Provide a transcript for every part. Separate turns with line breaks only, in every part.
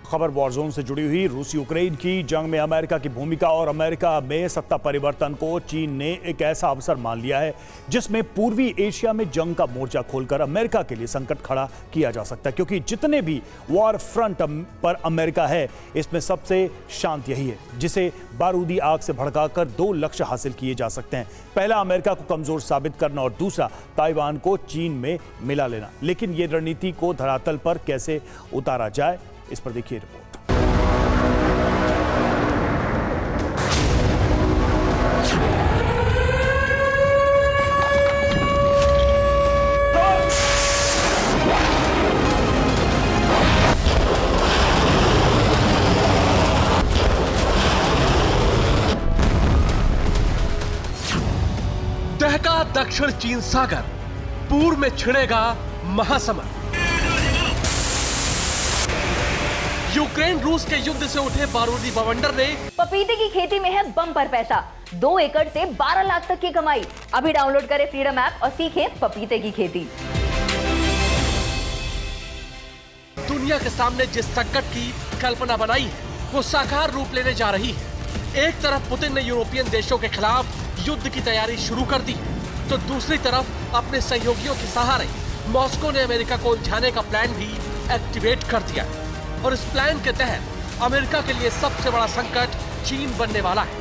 खबर वॉरजोन से जुड़ी हुई। रूस यूक्रेन की जंग में अमेरिका की भूमिका और अमेरिका में सत्ता परिवर्तन को चीन ने एक ऐसा अवसर मान लिया है जिसमें पूर्वी एशिया में जंग का मोर्चा खोलकर अमेरिका के लिए संकट खड़ा किया जा सकता है, क्योंकि जितने भी वॉर फ्रंट पर अमेरिका है इसमें सबसे शांत यही है जिसे बारूदी आग से भड़काकर दो लक्ष्य हासिल किए जा सकते हैं। पहला, अमेरिका को कमजोर साबित करना और दूसरा, ताइवान को चीन में मिला लेना। लेकिन ये रणनीति को धरातल पर कैसे उतारा जाए, इस पर देखिए रिपोर्ट।
दहका दक्षिण चीन सागर, पूर्व में छिड़ेगा महासमर। यूक्रेन रूस के युद्ध से उठे बारूदी बवंडर ने
पपीते की खेती में है बम्पर पैसा, 2 एकड़ से 12 लाख तक की कमाई। अभी डाउनलोड करें फ्रीडम ऐप और सीखें पपीते की खेती।
दुनिया के सामने जिस संकट की कल्पना बनाई है वो साकार रूप लेने जा रही है। एक तरफ पुतिन ने यूरोपियन देशों के खिलाफ युद्ध की तैयारी शुरू कर दी, तो दूसरी तरफ अपने सहयोगियों के सहारे मॉस्को ने अमेरिका को उलझाने का प्लान भी एक्टिवेट कर दिया। और इस प्लान के तहत अमेरिका के लिए सबसे बड़ा संकट चीन बनने वाला है।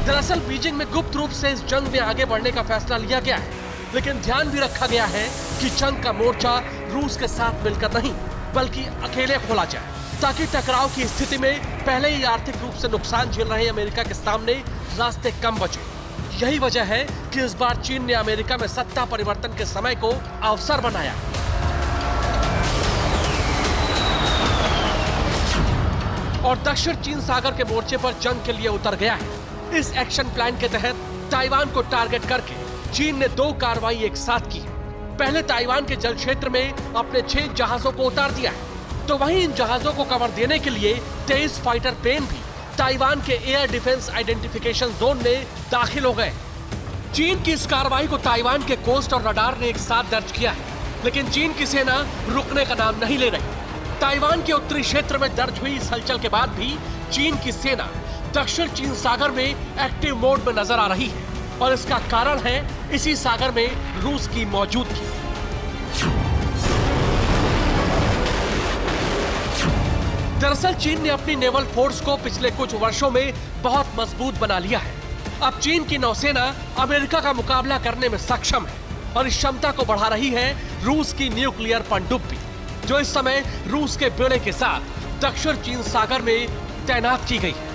दरअसल बीजिंग में गुप्त रूप से इस जंग में आगे बढ़ने का फैसला लिया गया है, लेकिन ध्यान भी रखा गया है कि जंग का मोर्चा रूस के साथ मिलकर नहीं बल्कि अकेले खोला जाए, ताकि टकराव की स्थिति में पहले ही आर्थिक रूप से नुकसान झेल रहे अमेरिका के सामने रास्ते कम बचे। यही वजह है कि इस बार चीन ने अमेरिका में सत्ता परिवर्तन के समय को अवसर बनाया। और दक्षिण चीन सागर के मोर्चे पर जंग के लिए उतर गया है। इस एक्शन प्लान के तहत ताइवान को टारगेट करके चीन ने 2 कार्रवाई एक साथ की। पहले ताइवान के जल क्षेत्र में अपने 6 जहाजों को उतार दिया है, तो वहीं इन जहाजों को कवर देने के लिए 23 फाइटर प्लेन भी ताइवान के एयर डिफेंस आइडेंटिफिकेशन जोन में दाखिल हो गए। चीन की इस कार्रवाई को ताइवान के कोस्ट और रडार ने एक साथ दर्ज किया है, लेकिन चीन की सेना रुकने का नाम नहीं ले रही। ताइवान के उत्तरी क्षेत्र में दर्ज हुई इस हलचल के बाद भी चीन की सेना दक्षिण चीन सागर में एक्टिव मोड में नजर आ रही है, और इसका कारण है इसी सागर में रूस की मौजूदगी। दरअसल चीन ने अपनी नेवल फोर्स को पिछले कुछ वर्षों में बहुत मजबूत बना लिया है। अब चीन की नौसेना अमेरिका का मुकाबला करने में सक्षम है, और इस क्षमता को बढ़ा रही है रूस की न्यूक्लियर पनडुब्बी, जो इस समय रूस के बेड़े के साथ दक्षिण चीन सागर में तैनात की गई है।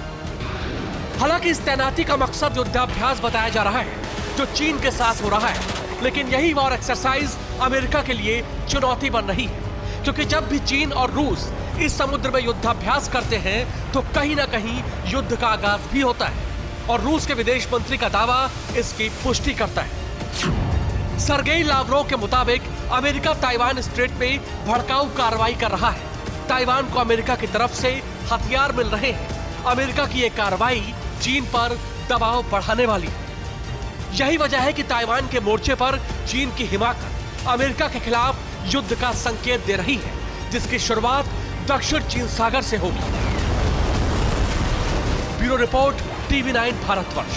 हालांकि इस तैनाती का मकसद युद्धाभ्यास बताया जा रहा है जो चीन के साथ हो रहा है, लेकिन यही वॉर एक्सरसाइज अमेरिका के लिए चुनौती बन रही है, क्योंकि जब भी चीन और रूस इस समुद्र में युद्धाभ्यास करते हैं तो कहीं ना कहीं युद्ध का आगाज भी होता है, और रूस के विदेश मंत्री का दावा इसकी पुष्टि करता है। सर्गेई लावरोव के मुताबिक अमेरिका ताइवान स्ट्रेट में भड़काऊ कार्रवाई कर रहा है। ताइवान को अमेरिका की तरफ से हथियार मिल रहे हैं। अमेरिका की ये कार्रवाई चीन पर दबाव बढ़ाने वाली है। यही वजह है कि ताइवान के मोर्चे पर चीन की हिमाकत अमेरिका के खिलाफ युद्ध का संकेत दे रही है, जिसकी शुरुआत दक्षिण चीन सागर से होगी। Bureau report, TV9 Bharatvarsh.